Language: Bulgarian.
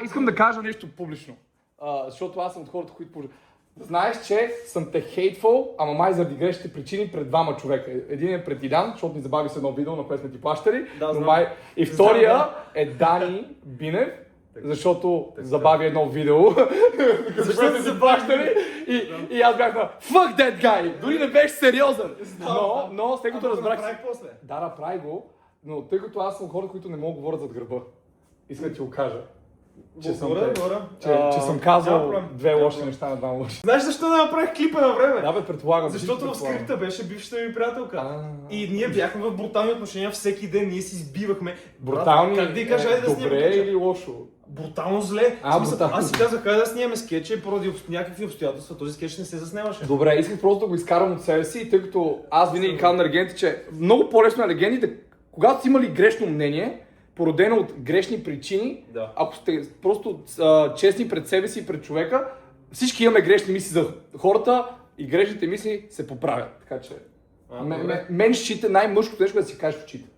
Искам да кажа нещо публично, защото аз съм от хората, които знаеш, че съм те хейтфул, ама май заради грешните причини пред двама човека. Един е пред Илян, защото ни забави с едно видео, на което сме ти плащали. И втория е Дани Бинев, защото забави едно видео, за което сме ти плащали. И аз бях на fuck that guy! Дори не беше сериозен. Но след като разбрах... Да, прави го, но тъй като аз съм хора, които не могат да говорят зад гърба. Искам да ти го кажа. Че съм казал две лоши неща на двама лоши. Знаеш защо не направих клипа на време? Да, бе, предполагам. Защото в скрипта беше бившата ми приятелка. И ние бяхме в брутални отношения всеки ден, ние си избивахме. Брутални добре или лошо? Брутално зле. Аз си казах, хайде да снимаме скетча и поради някакви обстоятелства този скетч не се заснемаше. Добре, исках просто да го изкарам от себе си, тъй като аз винаги казвам на легендите, че много по-лесно е легендите, когато са имали грешно мнение, породено от грешни причини, ако сте просто честни пред себе си и пред човека, всички имаме грешни мисли за хората и грешните мисли се поправят. Така че, мен счита най-мъжкото нещо да си кажеш в очите.